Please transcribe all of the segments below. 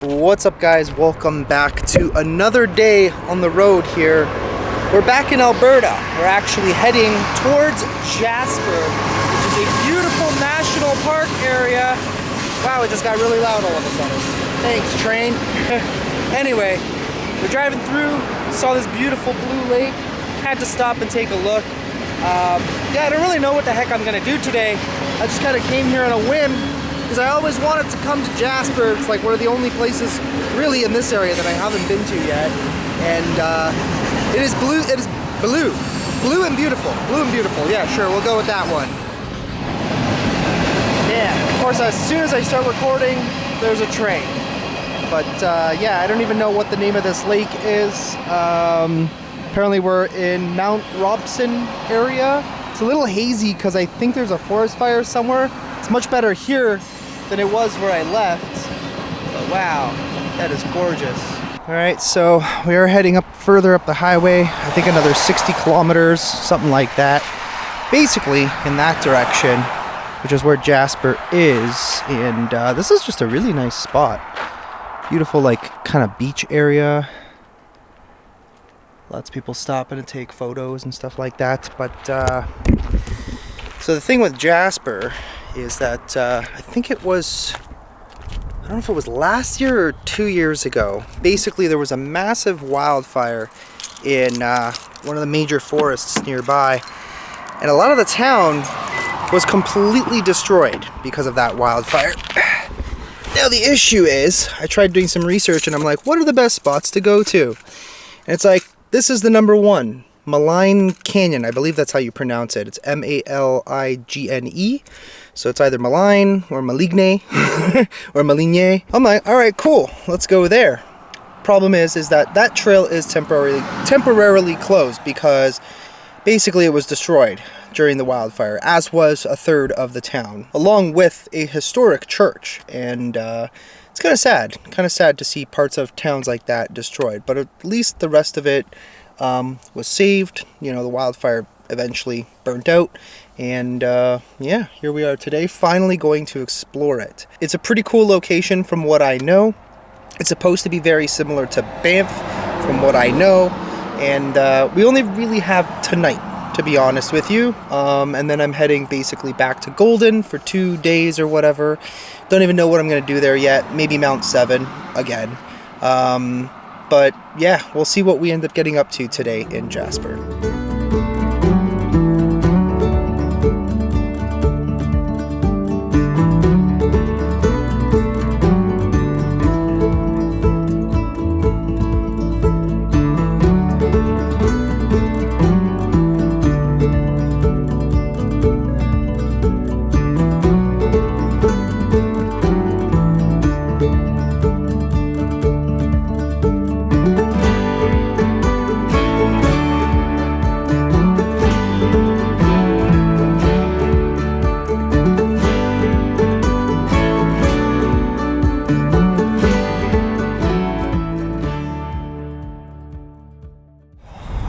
What's up, guys? Welcome back to another day on the road here. We're back in Alberta. We're actually heading towards Jasper, which is a beautiful national park area. Wow, it just got really loud all of a sudden. Thanks, train. Anyway, we're driving through, saw this beautiful blue lake, had to stop and take a look. Yeah, I don't really know what the heck I'm gonna do today. I just kind of came here on a whim because I always wanted to come to Jasper. It's like one of the only places really in this area that I haven't been to yet. And it is blue, blue and beautiful. Blue and beautiful, yeah, sure, we'll go with that one. Yeah, of course, as soon as I start recording, there's a train. But yeah, I don't even know what the name of this lake is. Apparently we're in Mount Robson area. It's a little hazy because I think there's a forest fire somewhere. It's much better here than it was where I left. But wow, that is gorgeous. All right, so we are heading up further up the highway. I think another 60 kilometers, something like that. Basically in that direction, which is where Jasper is. And this is just a really nice spot. Beautiful, like, kind of beach area. Lots of people stopping to take photos and stuff like that. But so the thing with Jasper is that I think it was, I don't know if it was last year or 2 years ago. Basically, there was a massive wildfire in one of the major forests nearby, and a lot of the town was completely destroyed because of that wildfire. Now the issue is, I tried doing some research and I'm like, what are the best spots to go to? And it's like, this is the number one, Malign Canyon. I believe that's how you pronounce it. It's M-A-L-I-G-N-E. So it's either Malign or Malign or Malign. I'm like, all right, cool. Let's go there. Problem is that that trail is temporarily closed because basically it was destroyed during the wildfire, as was a third of the town, along with a historic church. And it's kind of sad to see parts of towns like that destroyed, but at least the rest of it was saved. You know, the wildfire eventually burnt out, and yeah, here we are today, finally going to explore it. It's a pretty cool location from what I know. It's supposed to be very similar to Banff from what I know, and we only really have tonight, to be honest with you, and then I'm heading basically back to Golden for 2 days or whatever. Don't even know what I'm going to do there yet. Maybe Mount 7 again. But yeah, we'll see what we end up getting up to today in Jasper.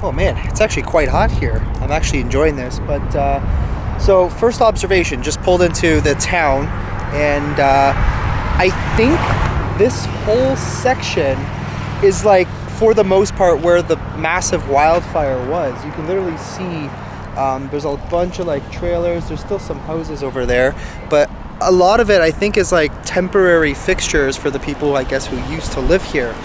Oh man, it's actually quite hot here. I'm actually enjoying this. But so first observation, just pulled into the town, and I think this whole section is like, for the most part, where the massive wildfire was. You can literally see there's a bunch of like trailers. There's still some houses over there, but a lot of it I think is like temporary fixtures for the people, I guess, who used to live here.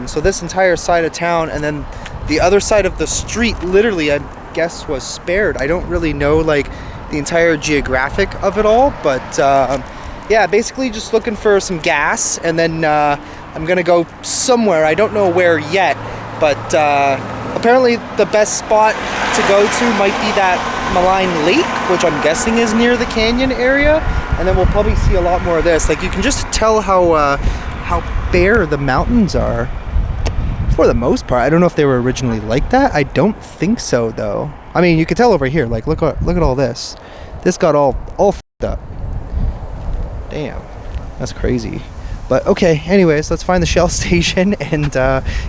So this entire side of town, and then the other side of the street, literally, I guess, was spared. I don't really know like the entire geographic of it all, but yeah, basically just looking for some gas, and then I'm gonna go somewhere. I don't know where yet, but apparently the best spot to go to might be that Malign Lake, which I'm guessing is near the canyon area, and then we'll probably see a lot more of this. Like, you can just tell how bare the mountains are. For the most part. I don't know if they were originally like that. I don't think so, though. I mean, you can tell over here. Like, look at all this. This got all f***ed up. Damn, that's crazy. But okay, anyways, let's find the Shell station and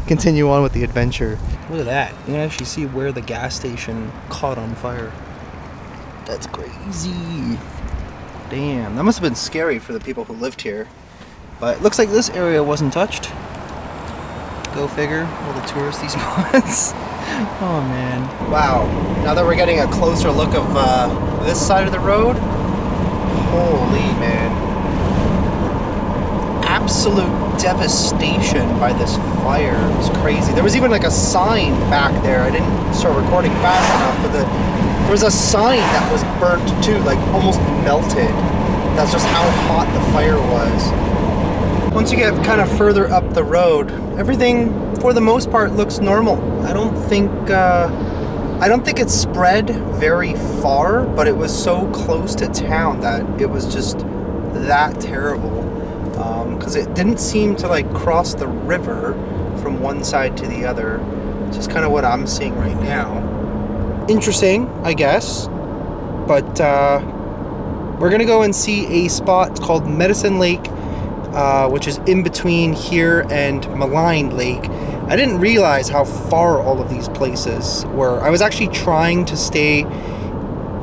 continue on with the adventure. Look at that. You can actually see where the gas station caught on fire. That's crazy. Damn, that must have been scary for the people who lived here. But it looks like this area wasn't touched. Go figure, all the touristy spots. Oh man. Wow, now that we're getting a closer look of this side of the road, holy man. Absolute devastation by this fire. It was crazy. There was even like a sign back there. I didn't start recording fast enough, but there was a sign that was burnt too, like almost melted. That's just how hot the fire was. Once you get kind of further up the road, everything for the most part looks normal. I don't think it spread very far, but it was so close to town that it was just that terrible. Because it didn't seem to like cross the river from one side to the other. It's just kind of what I'm seeing right now. Interesting, I guess. But we're gonna go and see a spot called Medicine Lake, which is in between here and Malign Lake. I didn't realize how far all of these places were. I was actually trying to stay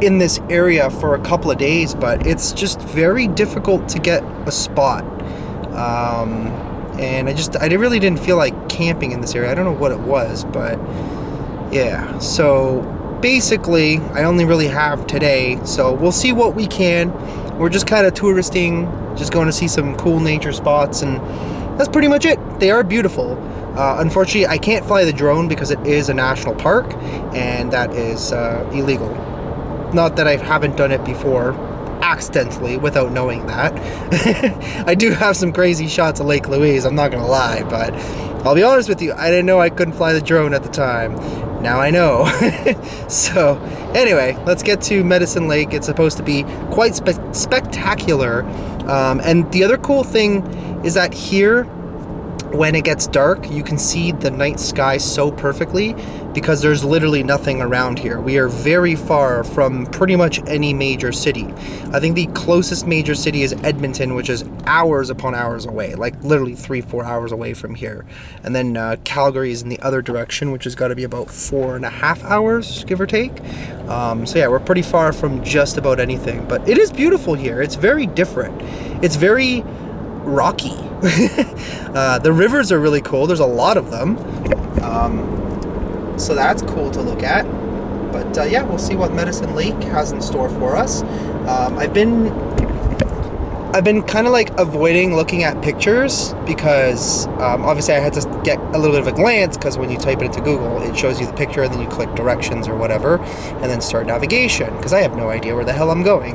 in this area for a couple of days, but it's just very difficult to get a spot. And I really didn't feel like camping in this area. I don't know what it was, but yeah. So basically, I only really have today, so we'll see what we can. We're just kind of touristing, just going to see some cool nature spots, and that's pretty much it. They are beautiful. Unfortunately, I can't fly the drone because it is a national park, and that is illegal. Not that I haven't done it before, accidentally, without knowing that. I do have some crazy shots of Lake Louise, I'm not gonna lie, but I'll be honest with you, I didn't know I couldn't fly the drone at the time. Now I know. So anyway, let's get to Medicine Lake. It's supposed to be quite spectacular. And the other cool thing is that here, when it gets dark, you can see the night sky so perfectly because there's literally nothing around here. We are very far from pretty much any major city. I think the closest major city is Edmonton, which is hours upon hours away, like literally 3-4 hours away from here. And then Calgary is in the other direction, which has got to be about 4.5 hours, give or take. So yeah, we're pretty far from just about anything, but it is beautiful here. It's very different. It's very rocky. The rivers are really cool. There's a lot of them. So that's cool to look at. But yeah, we'll see what Medicine Lake has in store for us. I've been kind of like avoiding looking at pictures because obviously I had to get a little bit of a glance, because when you type it into Google, it shows you the picture and then you click directions or whatever and then start navigation, because I have no idea where the hell I'm going.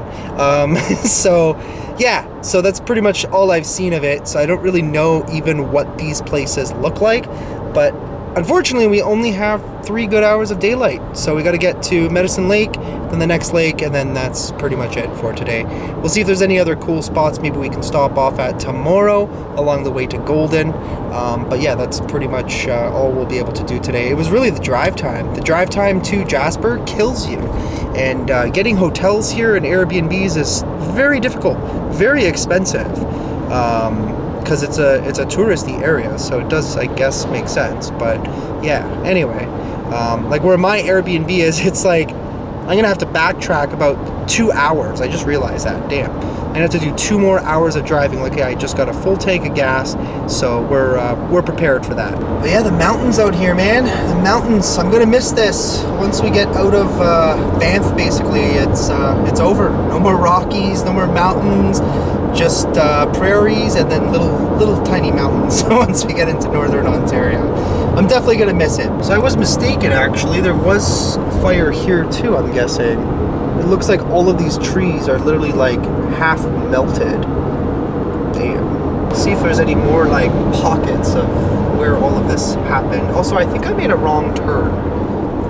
So yeah, so that's pretty much all I've seen of it. So I don't really know even what these places look like, but unfortunately we only have 3 good hours of daylight, so we got to get to Medicine Lake, then the next lake, and then that's pretty much it for today. We'll see if there's any other cool spots maybe we can stop off at tomorrow along the way to Golden. But yeah, that's pretty much all we'll be able to do today. It was really the drive time. The drive time to Jasper kills you, and getting hotels here and Airbnbs is very difficult, very expensive. Because it's a touristy area, so it does, I guess, make sense. But yeah, anyway, like where my Airbnb is, it's like I'm gonna have to backtrack about 2 hours. I just realized that. Damn, I'm gonna have to do 2 more hours of driving. Like, I just got a full tank of gas, so we're prepared for that. But yeah, the mountains out here, man. The mountains. I'm gonna miss this once we get out of Banff. Basically, it's over. No more Rockies, no more mountains. Just prairies and then little tiny mountains once we get into northern Ontario. I'm definitely gonna miss it. So I was mistaken, actually. There was fire here too, I'm guessing. It looks like all of these trees are literally like half melted. Damn. Let's see if there's any more like pockets of where all of this happened. Also, I think I made a wrong turn.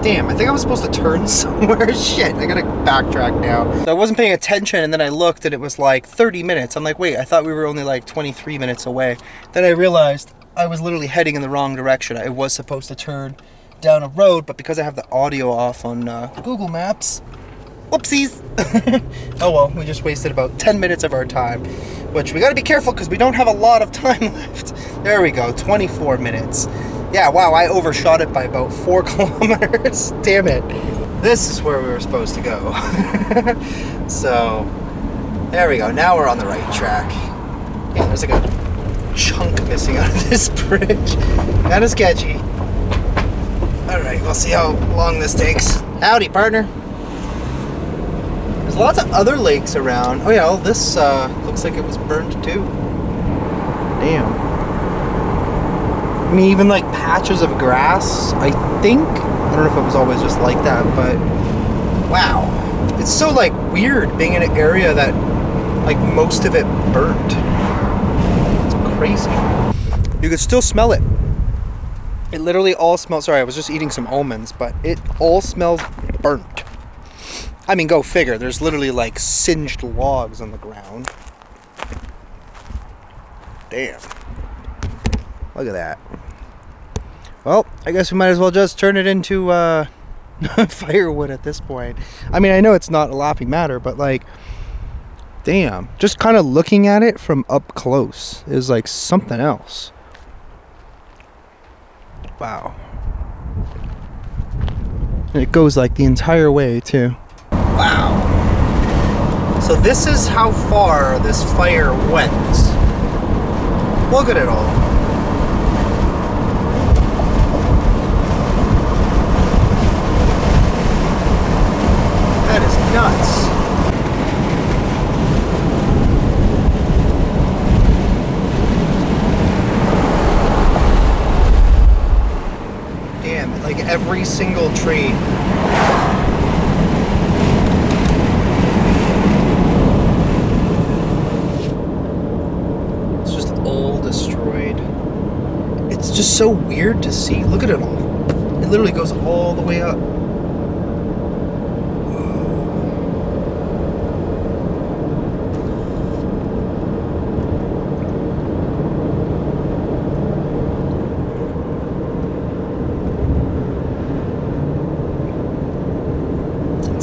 Damn, I think I was supposed to turn somewhere. Shit, I gotta backtrack now. I wasn't paying attention, and then I looked and it was like 30 minutes. I'm like, wait, I thought we were only like 23 minutes away. Then I realized I was literally heading in the wrong direction. I was supposed to turn down a road, but because I have the audio off on Google Maps, whoopsies. Oh well, we just wasted about 10 minutes of our time, which we gotta be careful because we don't have a lot of time left. There we go, 24 minutes. Yeah, wow, I overshot it by about 4 kilometers. Damn it. This is where we were supposed to go. So, there we go. Now we're on the right track. Yeah, there's like a chunk missing out of this bridge. Kind of sketchy. Alright, we'll see how long this takes. Howdy, partner. There's lots of other lakes around. Oh yeah, well, this looks like it was burnt too. Damn. I mean, even like patches of grass, I think. I don't know if it was always just like that, but wow. It's so like weird being in an area that like most of it burnt. It's crazy. You could still smell it. It literally all smells, sorry, I was just eating some almonds, but it all smells burnt. I mean, go figure. There's literally like singed logs on the ground. Damn. Look at that. Well, I guess we might as well just turn it into firewood at this point. I mean, I know it's not a laughing matter, but like, damn. Just kind of looking at it from up close is like something else. Wow. And it goes like the entire way too. Wow. So this is how far this fire went. Look at it all. That is nuts. Damn, like every single tree. It's just all destroyed. It's just so weird to see. Look at it all. It literally goes all the way up.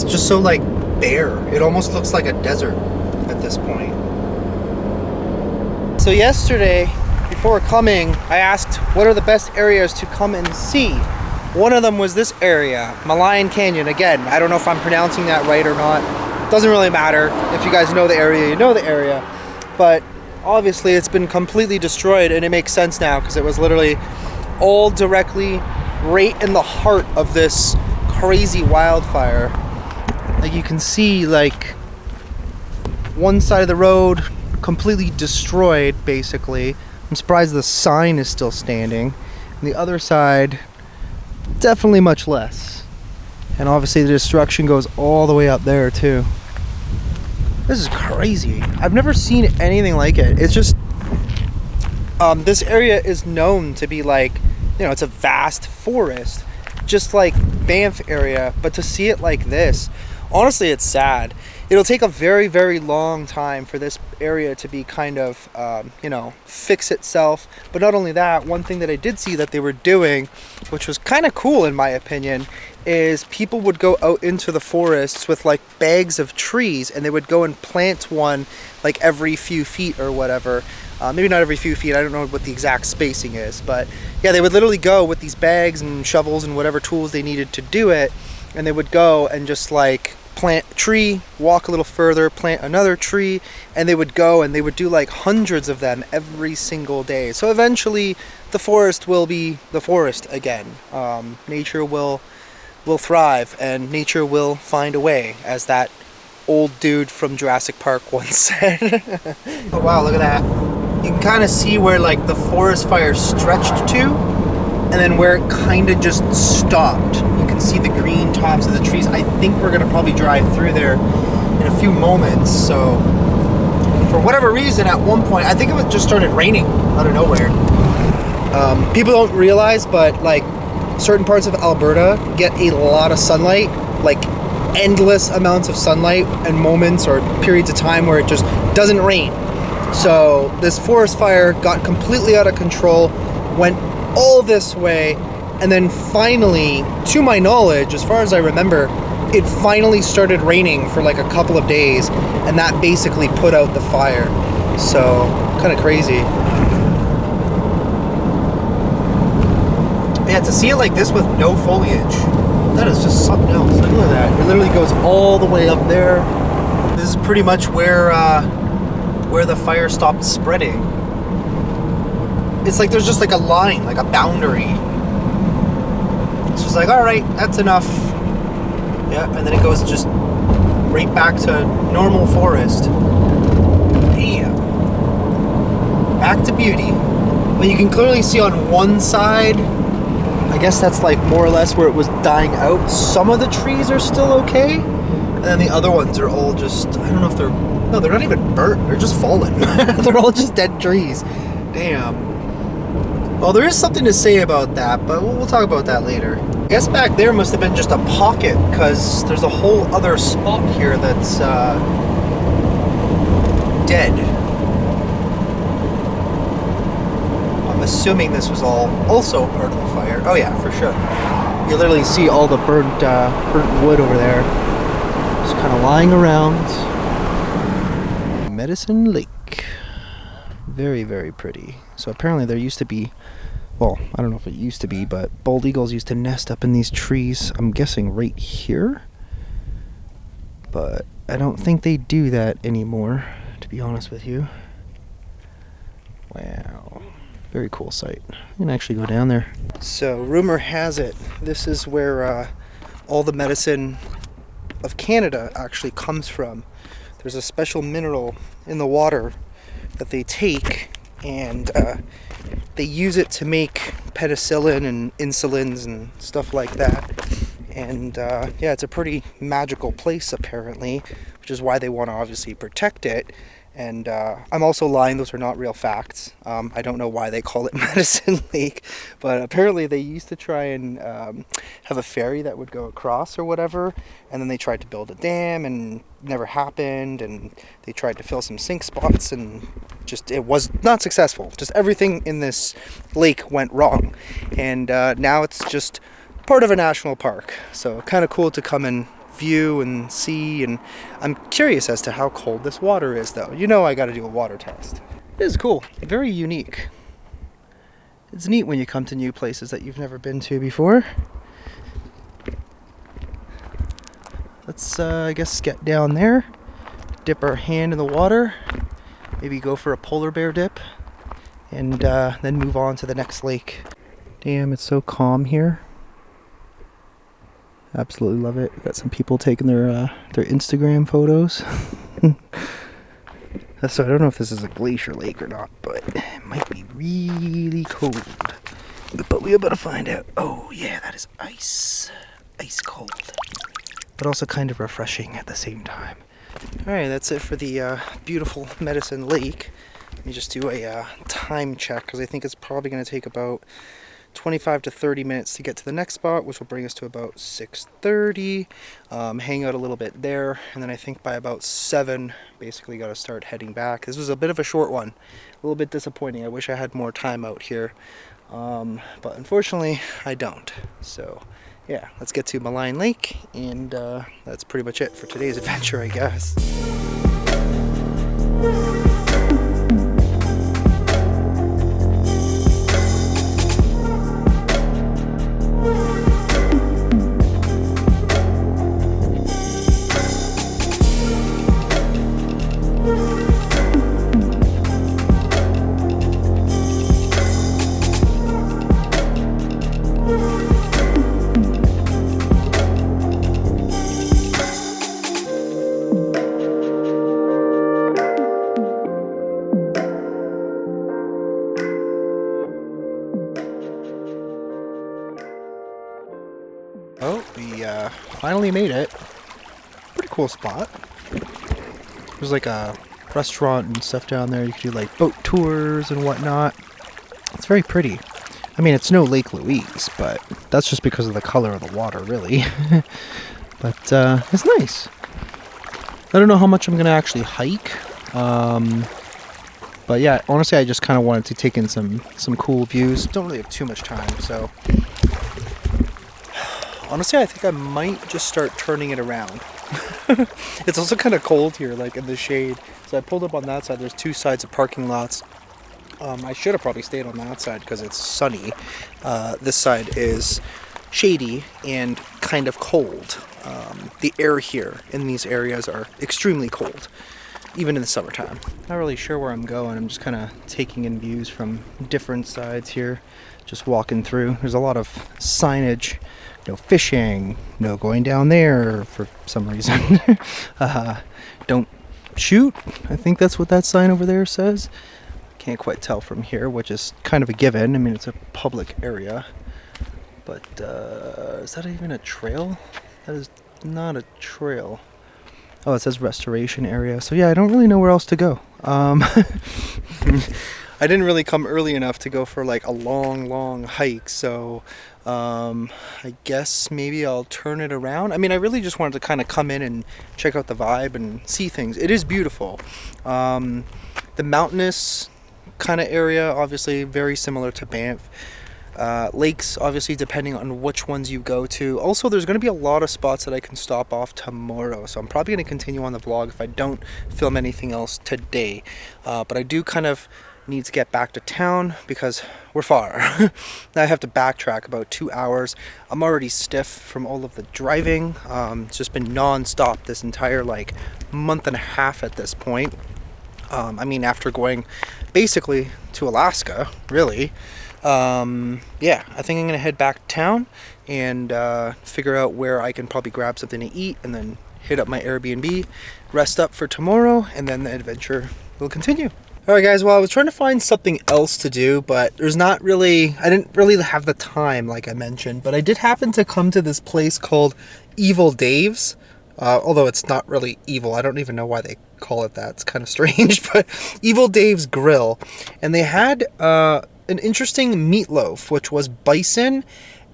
Just so like bare. It almost looks like a desert at this point. So yesterday, before coming, I asked what are the best areas to come and see. One of them was this area, Malign Canyon. Again, I don't know if I'm pronouncing that right or not. Doesn't really matter. If you guys know the area, you know the area. But obviously it's been completely destroyed, and it makes sense now because it was literally all directly right in the heart of this crazy wildfire. Like you can see like one side of the road completely destroyed basically. I'm surprised the sign is still standing. And the other side, definitely much less. And obviously the destruction goes all the way up there too. This is crazy. I've never seen anything like it. It's just, this area is known to be like, you know, it's a vast forest, just like Banff area, but to see it like this, honestly, it's sad. It'll take a very, very long time for this area to be kind of, you know, fix itself. But not only that, one thing that I did see that they were doing, which was kind of cool in my opinion, is people would go out into the forests with like bags of trees, and they would go and plant one like every few feet or whatever. Maybe not every few feet, I don't know what the exact spacing is. But yeah, they would literally go with these bags and shovels and whatever tools they needed to do it. And they would go and just like plant a tree, walk a little further, plant another tree, and they would go and they would do like hundreds of them every single day. So eventually the forest will be the forest again. Nature will thrive, and nature will find a way, as that old dude from Jurassic Park once said. Oh wow, look at that. You can kind of see where like the forest fire stretched to, and then where it kind of just stopped. You can see the green tops of the trees. I think we're gonna probably drive through there in a few moments. So for whatever reason, at one point, I think it just started raining out of nowhere. People don't realize, but like certain parts of Alberta get a lot of sunlight, like endless amounts of sunlight, and moments or periods of time where it just doesn't rain. So this forest fire got completely out of control, went all this way, and then finally, to my knowledge, as far as I remember, it finally started raining for like a couple of days, and that basically put out the fire. So kind of crazy. Yeah, to see it like this with no foliage, that is just something else. Look at that. It literally goes all the way up there. This is pretty much where the fire stopped spreading. it's like there's just like a line, like a boundary. It's just like, all right, that's enough. Yeah, and then it goes just right back to normal forest. Damn. Back to beauty. But you can clearly see on one side, I guess that's like more or less where it was dying out. Some of the trees are still okay, and then the other ones are all just, I don't know if they're, no, they're not even burnt, they're just fallen. They're all just dead trees. Damn. Well, there is something to say about that, but we'll talk about that later. I guess back there must have been just a pocket, because there's a whole other spot here that's dead. I'm assuming this was all also part of the fire. Oh yeah, for sure. You literally see all the burnt wood over there, just kind of lying around. Medicine Lake, very, very pretty. So apparently there used to be, well, I don't know if it used to be, but bald eagles used to nest up in these trees. I'm guessing right here, but I don't think they do that anymore, to be honest with you. Wow. Very cool site. I'm gonna actually go down there. So rumor has it, this is where all the medicine of Canada actually comes from. There's a special mineral in the water that they take, and they use it to make penicillin and insulins and stuff like that. And yeah, it's a pretty magical place apparently, which is why they want to obviously protect it. And I'm also lying, those are not real facts. I don't know why they call it Medicine Lake, but apparently they used to try and have a ferry that would go across or whatever, and then they tried to build a dam and never happened, and they tried to fill some sink spots and just, it was not successful. Just everything in this lake went wrong, and now it's just part of a national park. So kind of cool to come and view and see, and I'm curious as to how cold this water is though. You know I got to do a water test. It is cool, very unique. It's neat when you come to new places that you've never been to before. Let's I guess get down there, dip our hand in the water, maybe go for a polar bear dip, and then move on to the next lake. Damn, it's so calm here. Absolutely love it. Got some people taking their Instagram photos. So I don't know if this is a glacier lake or not, but it might be really cold. But we're about to find out. Oh yeah, that is ice. Ice cold. But also kind of refreshing at the same time. Alright, that's it for the beautiful Medicine Lake. Let me just do a time check, because I think it's probably going to take about 25 to 30 minutes to get to the next spot, which will bring us to about 6:30. Hang out a little bit there, and then I think by about 7 basically got to start heading back. This was a bit of a short one, a little bit disappointing. I wish I had more time out here, but unfortunately I don't. So yeah, let's get to Malign Lake, and that's pretty much it for today's adventure, I guess. Oh, we finally made it. Pretty cool spot. There's like a restaurant and stuff down there. You can do like boat tours and whatnot. It's very pretty. I mean, it's no Lake Louise, but that's just because of the color of the water, really. But it's nice. I don't know how much I'm gonna actually hike. But yeah, honestly, I just kind of wanted to take in some cool views. Don't really have too much time, so honestly, I think I might just start turning it around. It's also kind of cold here, like in the shade. So I pulled up on that side. There's two sides of parking lots. I should have probably stayed on that side because it's sunny. This side is shady and kind of cold. The air here in these areas are extremely cold. even in the summertime. Not really sure where I'm going. I'm just kind of taking in views from different sides here, just walking through. There's a lot of signage, no fishing, no going down there for some reason. Don't shoot, I think that's what that sign over there says. Can't quite tell from here, which is kind of a given. I mean, it's a public area, but is that even a trail? That is not a trail. Oh, it says restoration area. So yeah, I don't really know where else to go. I didn't really come early enough to go for like a long hike. So I guess maybe I'll turn it around. I mean, I really just wanted to kind of come in and check out the vibe and see things. It is beautiful. The mountainous kind of area, obviously very similar to Banff. Lakes, obviously, depending on which ones you go to. Also, there's going to be a lot of spots that I can stop off tomorrow, so I'm probably going to continue on the vlog if I don't film anything else today. But I do kind of need to get back to town because we're far. I have to backtrack about 2 hours. I'm already stiff from all of the driving. It's just been non-stop this entire like month and a half at this point. I mean, after going basically to Alaska, really. Yeah, I think I'm gonna head back to town and figure out where I can probably grab something to eat and then hit up my Airbnb, rest up for tomorrow, and then the adventure will continue. Alright guys, well, I was trying to find something else to do, but I didn't really have the time like I mentioned, but I did happen to come to this place called Evil Dave's. Although it's not really evil. I don't even know why they call it that. It's kind of strange, but Evil Dave's Grill. And they had an interesting meatloaf, which was bison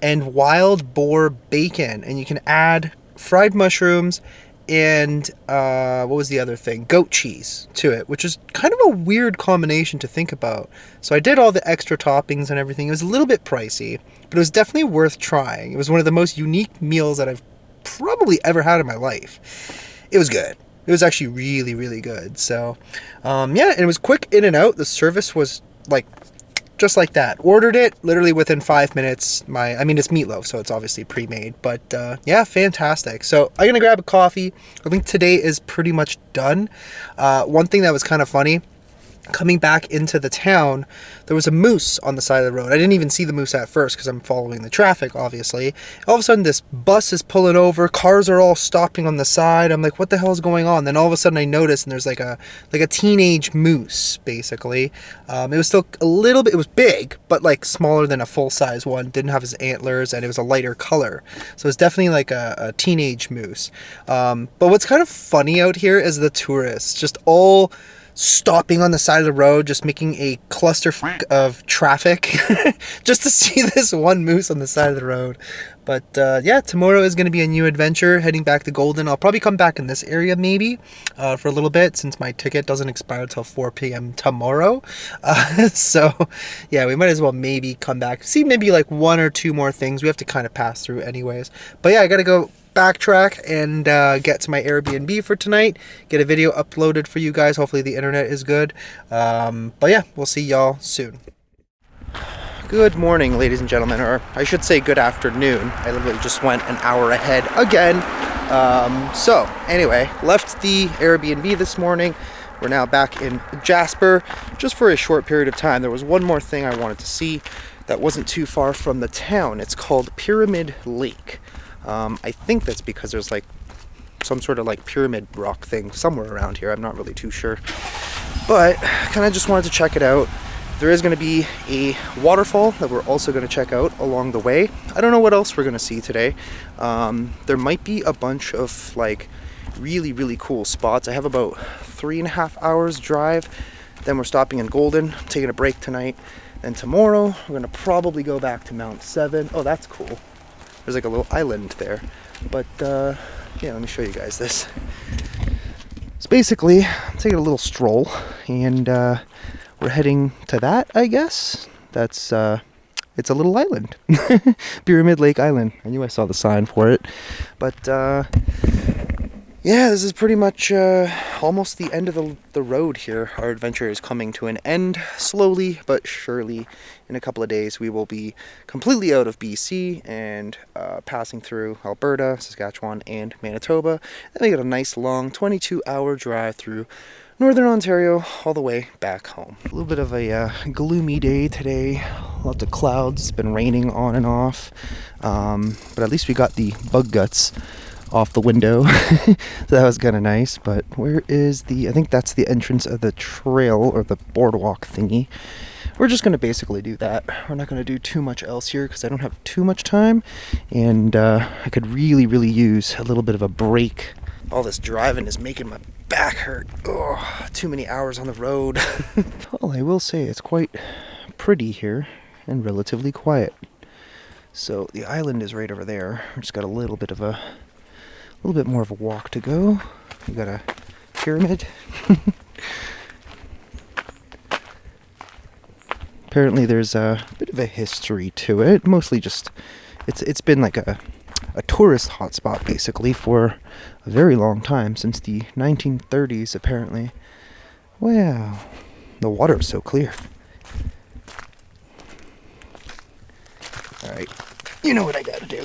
and wild boar bacon. And you can add fried mushrooms and what was the other thing? Goat cheese to it, which is kind of a weird combination to think about. So I did all the extra toppings and everything. It was a little bit pricey, but it was definitely worth trying. It was one of the most unique meals that I've probably ever had in my life. It was good. It was actually really good. So yeah, and it was quick in and out. The service was like just like that. Ordered it literally within 5 minutes. I mean, it's meatloaf, so it's obviously pre-made, but yeah, fantastic. So I'm gonna grab a coffee. I think today is pretty much done. One thing that was kind of funny, coming back into the town, there was a moose on the side of the road. I didn't even see the moose at first because I'm following the traffic, obviously. All of a sudden, this bus is pulling over. Cars are all stopping on the side. I'm like, what the hell is going on? Then all of a sudden, I notice, and there's like a teenage moose, basically. It was still a little bit, it was big, but like smaller than a full-size one. Didn't have his antlers, and it was a lighter color. So it's definitely like a teenage moose. But what's kind of funny out here is the tourists, just all stopping on the side of the road, just making a clusterfuck of traffic just to see this one moose on the side of the road. But yeah, tomorrow is going to be a new adventure, heading back to Golden. I'll probably come back in this area maybe for a little bit, since my ticket doesn't expire until 4 p.m. tomorrow. So yeah, we might as well maybe come back, see maybe like 1 or 2 more things we have to kind of pass through anyways. But yeah, I gotta go backtrack and get to my Airbnb for tonight, get a video uploaded for you guys. Hopefully the internet is good. But yeah, we'll see y'all soon. Good morning, ladies and gentlemen, or I should say good afternoon. I literally just went an hour ahead again. So anyway, left the Airbnb this morning. We're now back in Jasper just for a short period of time. There was one more thing I wanted to see that wasn't too far from the town. It's called Pyramid Lake. I think that's because there's like some sort of like pyramid rock thing somewhere around here. I'm not really too sure, but kind of just wanted to check it out. There is going to be a waterfall that we're also going to check out along the way. I don't know what else we're going to see today. There might be a bunch of like really cool spots. I have about 3.5 hours drive. Then we're stopping in Golden, taking a break tonight. Then tomorrow we're going to probably go back to Mount 7. Oh, that's cool. There's like a little island there. But yeah, let me show you guys this. So basically, I'm taking a little stroll, and we're heading to that, I guess. That's it's a little island. Pyramid Lake Island. I knew I saw the sign for it. But yeah, this is pretty much almost the end of the road here. Our adventure is coming to an end, slowly but surely. In a couple of days, we will be completely out of BC and passing through Alberta, Saskatchewan, and Manitoba. Then we get a nice long 22-hour drive through Northern Ontario all the way back home. A little bit of a gloomy day today. Lots of clouds. It's been raining on and off. But at least we got the bug guts off the window. So that was kind of nice. But where is I think that's the entrance of the trail or the boardwalk thingy. We're just going to basically do that. We're not going to do too much else here because I don't have too much time. And I could really, really use a little bit of a break. All this driving is making my back hurt. Oh, too many hours on the road. Well, I will say it's quite pretty here and relatively quiet. So the island is right over there. We just got a little bit more of a walk to go. We got a pyramid. Apparently there's a bit of a history to it. Mostly just it's been like a tourist hotspot basically for a very long time, since the 1930s apparently. Wow, the water is so clear. Alright, you know what I gotta do.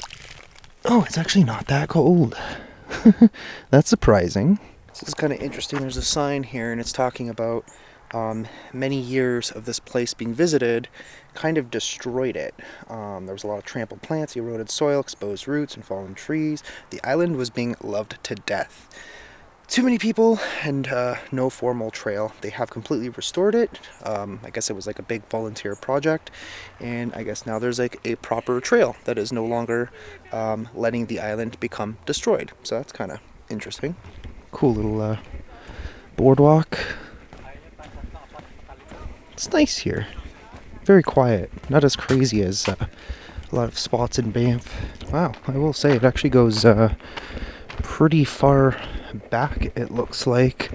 Oh, it's actually not that cold. That's surprising. This is kind of interesting. There's a sign here and it's talking about many years of this place being visited kind of destroyed it. There was a lot of trampled plants, eroded soil, exposed roots, and fallen trees. The island was being loved to death. Too many people and no formal trail. They have completely restored it. I guess it was like a big volunteer project, and I guess now there's like a proper trail that is no longer letting the island become destroyed. So that's kind of interesting. Cool little boardwalk. It's nice here. Very quiet. Not as crazy as a lot of spots in Banff. Wow, I will say it actually goes pretty far back, it looks like.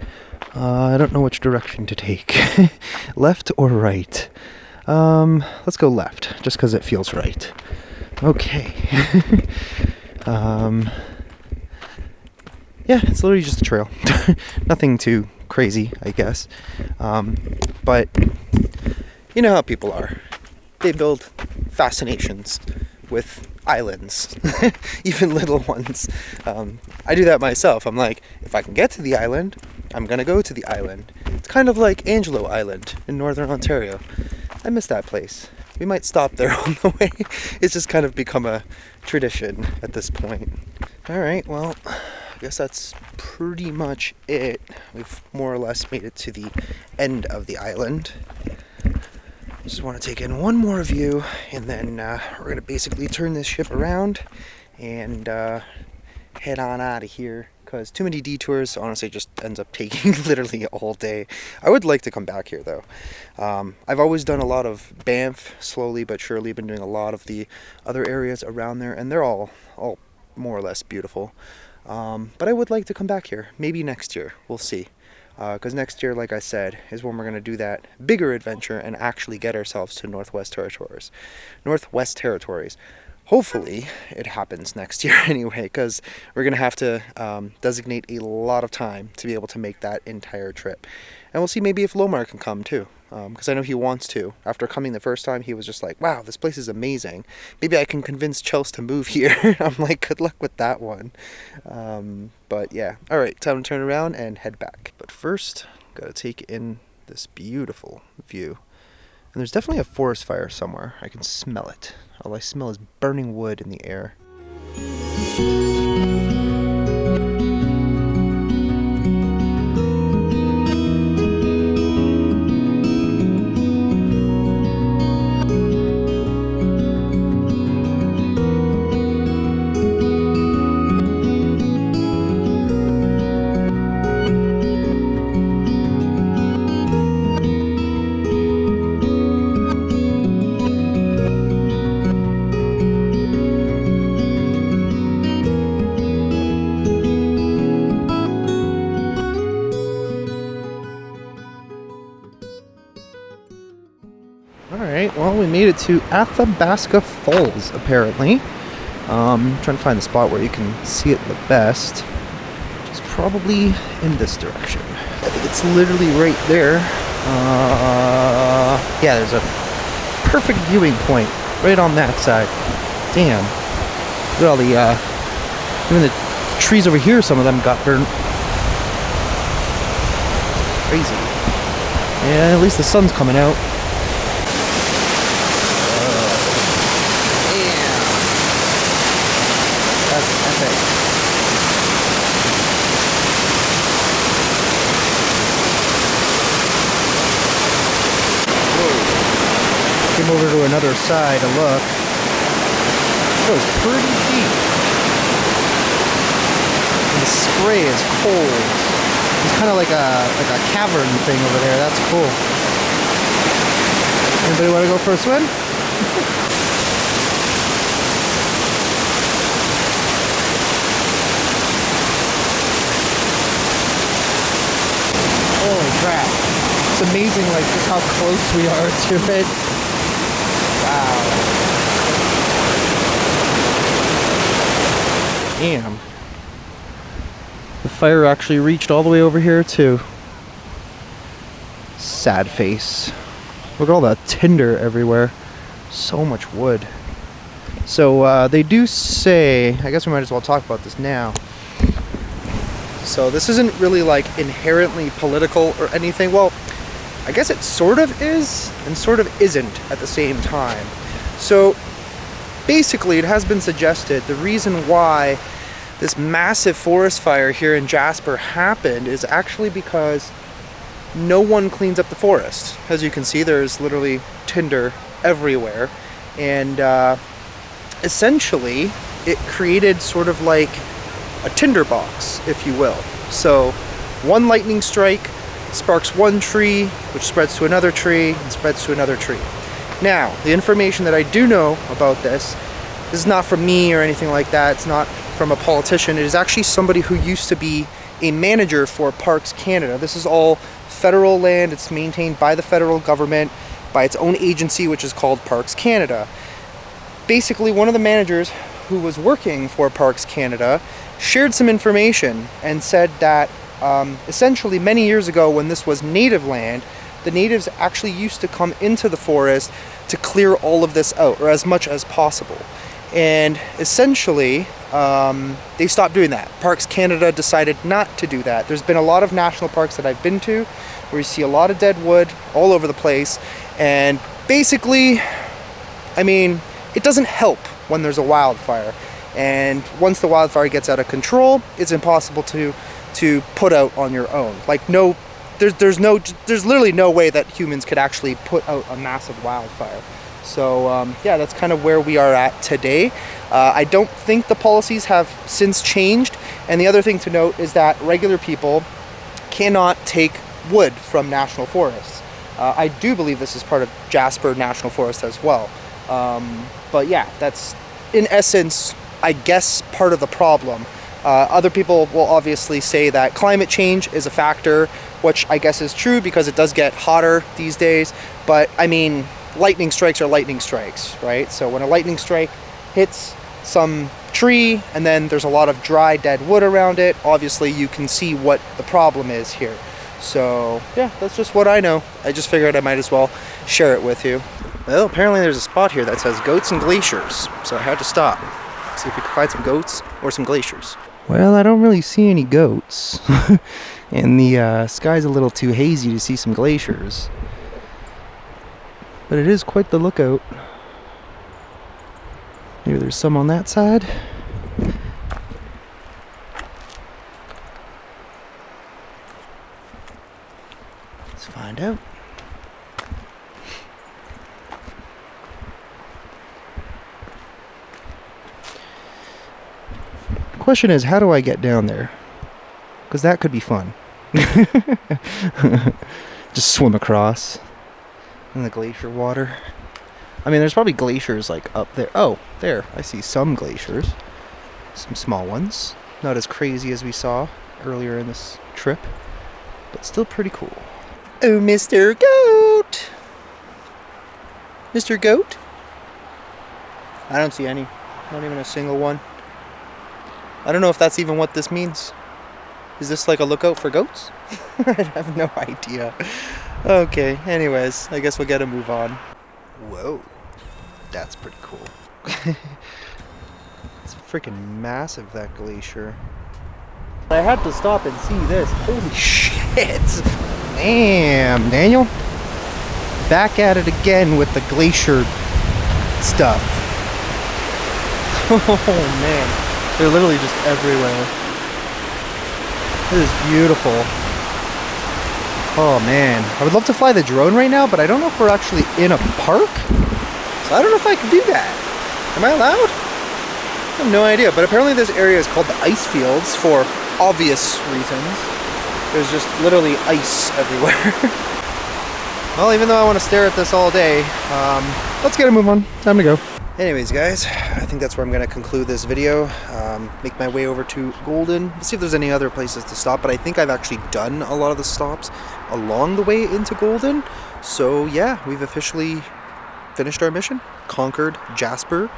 I don't know which direction to take. Left or right? Let's go left, just because it feels right. Okay. Yeah, it's literally just a trail. Nothing too crazy, I guess. But you know how people are. They build fascinations with islands, even little ones. I do that myself. I'm like, if I can get to the island, I'm gonna go to the island. It's kind of like Angelo Island in Northern Ontario. I miss that place. We might stop there on the way. It's just kind of become a tradition at this point. Alright, well, I guess that's pretty much it. We've more or less made it to the end of the island. Just want to take in one more view, and then we're going to basically turn this ship around and head on out of here, because too many detours honestly just ends up taking literally all day. I would like to come back here though. I've always done a lot of Banff, slowly but surely been doing a lot of the other areas around there, and they're all more or less beautiful. But I would like to come back here, maybe next year, we'll see. Because next year, like I said, is when we're going to do that bigger adventure and actually get ourselves to Northwest Territories. Hopefully, it happens next year anyway, because we're going to have to designate a lot of time to be able to make that entire trip. And we'll see maybe if Lomar can come too, because I know he wants to. After coming the first time, he was just like, wow, this place is amazing. Maybe I can convince Chels to move here. I'm like, good luck with that one. But yeah, all right, time to turn around and head back. But first, gotta take in this beautiful view. And there's definitely a forest fire somewhere. I can smell it. All I smell is burning wood in the air. Alright, well, we made it to Athabasca Falls, apparently. Trying to find the spot where you can see it the best. It's probably in this direction. I think it's literally right there. Yeah, there's a perfect viewing point right on that side. Damn. Look at all the, even the trees over here, some of them got burnt. crazy. Yeah, at least the sun's coming out. Yeah. That's epic. Whoa. Came over to another side to look. It goes pretty deep. And the spray is cold. It's kind of like a cavern thing over there. That's cool. Anybody want to go for a swim? Holy crap. It's amazing like just how close we are to it. Wow. Damn. The fire actually reached all the way over here too. Sad face. Look at all the tinder everywhere. So much wood. So they do say, I guess we might as well talk about this now. So this isn't really like inherently political or anything. Well, I guess it sort of is and sort of isn't at the same time. So basically it has been suggested the reason why this massive forest fire here in Jasper happened is actually because no one cleans up the forest. As you can see, there's literally tinder everywhere. And essentially, it created sort of like a tinderbox, if you will. So one lightning strike sparks one tree, which spreads to another tree, and spreads to another tree. Now, the information that I do know about this is not from me or anything like that. It's not from a politician. It is actually somebody who used to be a manager for Parks Canada. This is all federal land. It's maintained by the federal government, by its own agency, which is called Parks Canada. Basically, one of the managers who was working for Parks Canada shared some information and said that essentially many years ago when this was native land, the natives actually used to come into the forest to clear all of this out, or as much as possible. And essentially, they stopped doing that. Parks Canada decided not to do that. There's been a lot of national parks that I've been to where you see a lot of dead wood all over the place. And basically, I mean, it doesn't help when there's a wildfire. And once the wildfire gets out of control, it's impossible to put out on your own. Like there's literally no way that humans could actually put out a massive wildfire. So yeah, that's kind of where we are at today. I don't think the policies have since changed. And the other thing to note is that regular people cannot take wood from national forests. I do believe this is part of Jasper National Forest as well. But yeah, that's in essence, I guess, part of the problem. Other people will obviously say that climate change is a factor, which I guess is true because it does get hotter these days. But I mean, lightning strikes are lightning strikes, right? So when a lightning strike hits some tree and then there's a lot of dry dead wood around it, obviously you can see what the problem is here. So yeah, that's just what I know. I just figured I might as well share it with you. Well, apparently there's a spot here that says goats and glaciers, so I had to stop. See if we could find some goats or some glaciers. Well, I don't really see any goats. And the sky's a little too hazy to see some glaciers. But it is quite the lookout. Maybe there's some on that side. Let's find out. The question is, how do I get down there? Because that could be fun. Just swim across in the glacier water. I mean, there's probably glaciers like up there. Oh, there. I see some glaciers. Some small ones. Not as crazy as we saw earlier in this trip, but still pretty cool. Oh, Mr. Goat! Mr. Goat? I don't see any. Not even a single one. I don't know if that's even what this means. Is this like a lookout for goats? I have no idea. Okay, anyways, I guess we'll get to move on. Whoa, that's pretty cool. It's freaking massive, that glacier. I had to stop and see this. Holy shit! Damn, Daniel. Back at it again with the Glacier stuff. Oh man, they're literally just everywhere. This is beautiful. Oh man, I would love to fly the drone right now, but I don't know if we're actually in a park. So I don't know if I can do that. Am I allowed? I have no idea, but apparently this area is called the ice fields for obvious reasons. There's just literally ice everywhere. Well, even though I want to stare at this all day, let's get a move on. Time to go. Anyways, guys, I think that's where I'm going to conclude this video. Make my way over to Golden. Let's see if there's any other places to stop, but I think I've actually done a lot of the stops along the way into Golden. So yeah, we've officially finished our mission, conquered Jasper,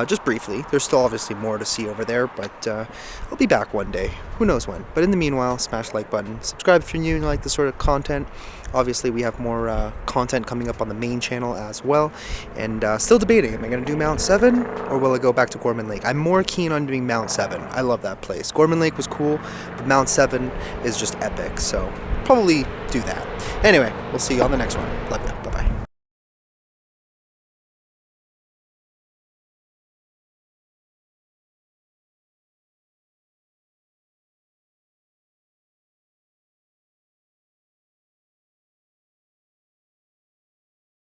just briefly. There's still obviously more to see over there, but I'll be back one day. Who knows when? But in the meanwhile, smash the like button, subscribe if you're new and you like this sort of content. Obviously, we have more content coming up on the main channel as well, and still debating, am I going to do Mount 7 or will I go back to Gorman Lake? I'm more keen on doing Mount 7. I love that place. Gorman Lake was cool, but Mount 7 is just epic, so probably do that. Anyway, we'll see you on the next one. Love you.